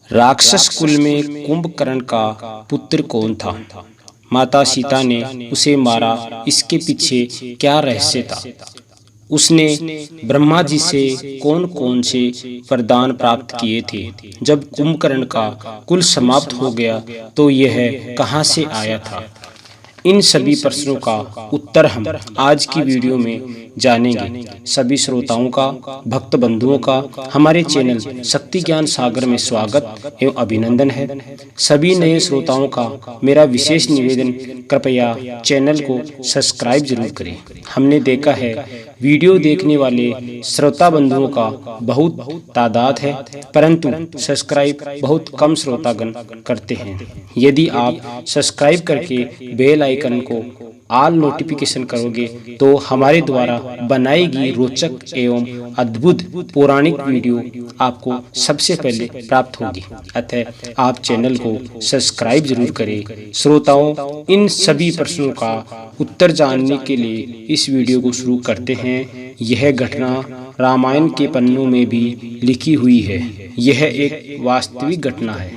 राक्षस कुल में कुंभकर्ण का पुत्र कौन था? माता सीता ने उसे मारा, इसके पीछे क्या रहस्य था? उसने ब्रह्मा जी से कौन कौन से वरदान प्राप्त किए थे? जब कुंभकर्ण का कुल समाप्त हो गया तो यह कहां से आया था? इन सभी प्रश्नों का उत्तर हम आज की वीडियो में जानेंगे। सभी श्रोताओं का, भक्त बंधुओं का हमारे चैनल शक्ति ज्ञान सागर में स्वागत एवं अभिनंदन है। सभी नए श्रोताओं का मेरा विशेष निवेदन, कृपया चैनल को सब्सक्राइब जरूर करें। हमने देखा है वीडियो देखने वाले श्रोता बंधुओं का बहुत तादाद है, परंतु सब्सक्राइब बहुत कम श्रोतागण करते हैं। यदि आप सब्सक्राइब करके बेल आइकन को ऑल नोटिफिकेशन करोगे तो हमारे द्वारा बनाई गई रोचक एवं अद्भुत पौराणिक वीडियो आपको सबसे पहले प्राप्त होगी। अतः आप चैनल को सब्सक्राइब जरूर करें। श्रोताओं, इन सभी प्रश्नों का उत्तर जानने के लिए इस वीडियो को शुरू करते हैं। यह घटना रामायण के पन्नों में भी लिखी हुई है। यह एक वास्तविक घटना है।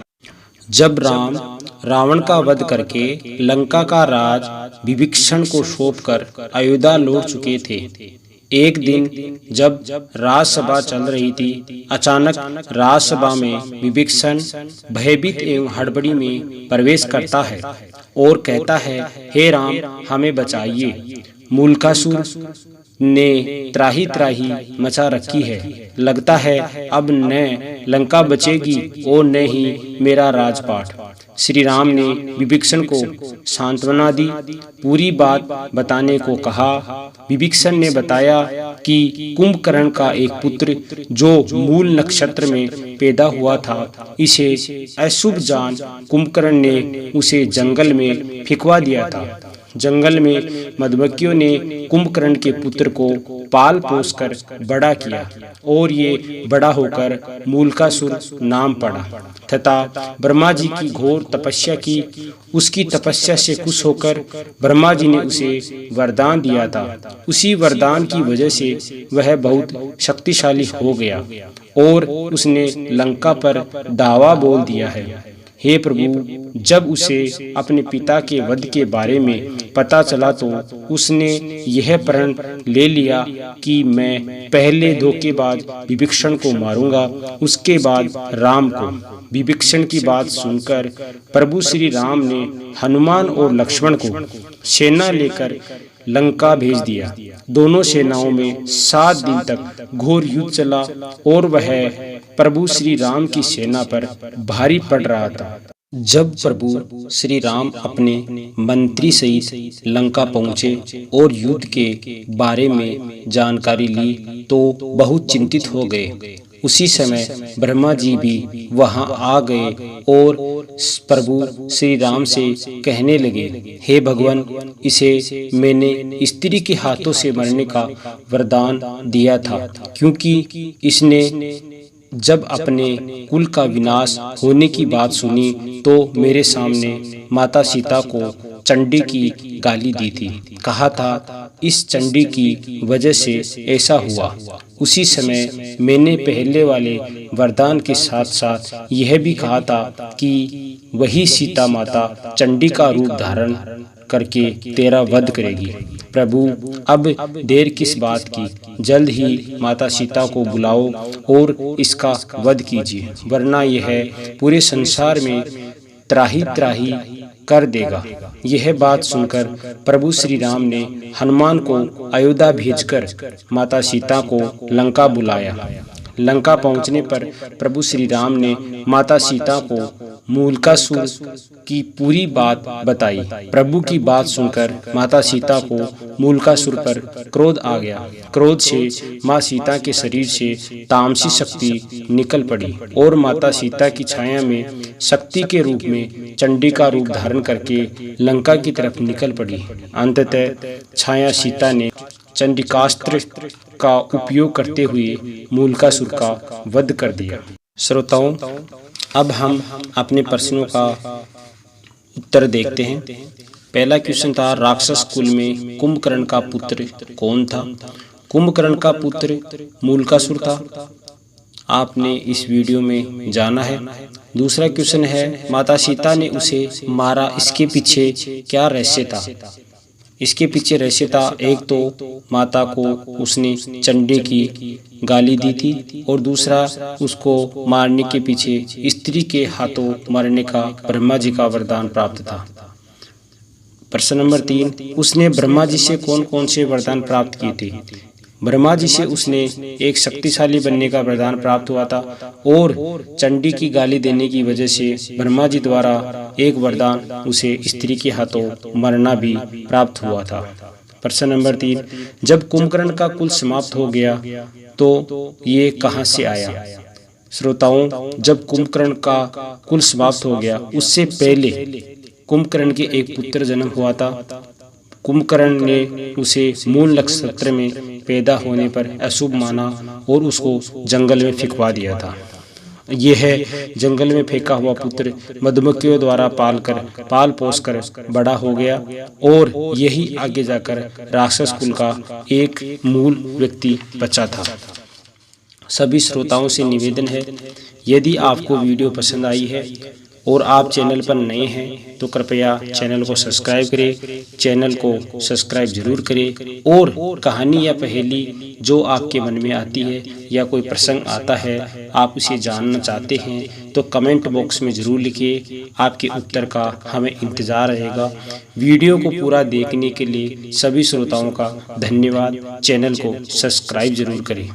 जब राम रावण का वध करके लंका का राज विभीषण को सौंपकर अयोध्या लौट चुके थे, एक दिन जब राजसभा चल रही थी, अचानक राजसभा में विभीषण भयभीत एवं हड़बड़ी में प्रवेश करता है और कहता है, हे राम, हमें बचाइए। मूलकासुर ने त्राही त्राही मचा रखी है। लगता है अब न लंका बचेगी और न ही मेरा राजपाट। श्री राम ने विभीषण को सांत्वना दी, पूरी बात बताने को कहा। विभीषण ने बताया कि कुंभकर्ण का एक पुत्र जो मूल नक्षत्र में पैदा हुआ था, इसे अशुभ जान कुंभकर्ण ने उसे जंगल में फेंकवा दिया था। जंगल में मधुमक्खियों ने कुंभकर्ण के पुत्र को पाल पोस कर बड़ा किया और ये बड़ा होकर मूलकासुर नाम पड़ा तथा ब्रह्मा जी की घोर तपस्या की। उसकी तपस्या से खुश होकर ब्रह्मा जी ने उसे वरदान दिया था। उसी वरदान की वजह से वह बहुत शक्तिशाली हो गया और उसने लंका पर दावा बोल दिया है। हे प्रभु, जब उसे अपने पिता के वध के बारे में पता चला तो उसने यह प्रण ले लिया कि मैं पहले धोखेबाज विभीषण को मारूंगा, उसके बाद राम को। विभीषण की बात सुनकर प्रभु श्री राम ने हनुमान और लक्ष्मण को सेना लेकर लंका भेज दिया। दोनों सेनाओं में 7 दिन तक घोर युद्ध चला और वह प्रभु श्री राम की सेना पर भारी पड़ रहा था। जब प्रभु श्री राम अपने मंत्री सहित लंका पहुंचे और युद्ध के बारे में जानकारी ली तो बहुत चिंतित हो गए। उसी समय ब्रह्मा जी भी वहां आ गए और प्रभु श्री राम से कहने लगे, हे भगवान, इसे मैंने स्त्री के हाथों से मरने का वरदान दिया था, क्योंकि इसने जब अपने कुल का विनाश होने की बात सुनी तो मेरे सामने माता सीता को चंडी की गाली दी थी। कहा था इस चंडी की वजह से ऐसा हुआ। उसी समय मैंने पहले वाले वरदान के साथ साथ यह भी कहा था कि वही सीता माता चंडी का रूप धारण करके तेरा वध करेगी। प्रभु, अब देर किस बात की, जल्द ही माता सीता को बुलाओ और इसका वध कीजिए, वरना यह पूरे संसार में त्राही त्राही कर देगा। यह बात सुनकर प्रभु श्री राम ने हनुमान को अयोध्या भेजकर माता सीता को लंका बुलाया। लंका पहुंचने पर प्रभु श्री राम ने माता सीता को मूलकासुर की पूरी बात बताई। प्रभु की बात सुनकर माता सीता को मूलकासुर पर क्रोध आ गया। क्रोध से माँ सीता के शरीर से तामसी शक्ति निकल पड़ी और माता सीता की छाया में शक्ति के रूप में चंडी का रूप धारण करके लंका की तरफ निकल पड़ी। अंततः छाया सीता ने चंडिकास्त्र का उपयोग करते हुए मूलकासुर का वध कर दिया। श्रोताओं, अब हम अपने प्रश्नों का उत्तर देखते हैं। पहला क्वेश्चन था, राक्षस कुल में कुंभकर्ण का पुत्र कौन था? कुंभकर्ण का पुत्र मूलकासुर था। आपने इस वीडियो में जाना है। दूसरा क्वेश्चन है, माता सीता ने उसे मारा, इसके पीछे क्या रहस्य था? इसके पीछे रहस्य था, एक तो माता को उसने चंडे की गाली दी थी और दूसरा उसको मारने के पीछे स्त्री के हाथों मरने का ब्रह्मा जी का वरदान प्राप्त था। प्रश्न नंबर 3, उसने ब्रह्मा जी से कौन कौन से वरदान प्राप्त किए थे? ब्रह्मा जी से उसने एक शक्तिशाली बनने का वरदान प्राप्त हुआ था और चंडी की गाली देने की वजह से ब्रह्मा जी द्वारा एक वरदान उसे स्त्री के हाथों मरना भी प्राप्त हुआ था। प्रश्न नंबर 3, जब कुंभकर्ण का कुल समाप्त हो गया तो ये कहाँ से आया? श्रोताओं, जब कुंभकर्ण का कुल समाप्त हो गया उससे पहले कुंभकर्ण के एक पुत्र जन्म हुआ था। कुंभकर्ण ने उसे मूल नक्षत्र में पैदा होने पर अशुभ माना और उसको जंगल में फेंकवा दिया था। यह जंगल में फेंका हुआ पुत्र मधुमक्खियों द्वारा पाल पोस कर बड़ा हो गया और यही आगे जाकर राक्षस कुल का एक मूल व्यक्ति बचा था। सभी श्रोताओं से निवेदन है, यदि आपको वीडियो पसंद आई है और आप चैनल पर नए हैं तो कृपया चैनल को सब्सक्राइब करें। चैनल को सब्सक्राइब जरूर करें और कहानी या पहेली जो आपके मन में आती है या कोई प्रसंग आता है आप उसे जानना चाहते हैं तो कमेंट बॉक्स में ज़रूर लिखिए। आपके उत्तर का हमें इंतज़ार रहेगा। वीडियो को पूरा देखने के लिए सभी श्रोताओं का धन्यवाद। चैनल को सब्सक्राइब जरूर करें।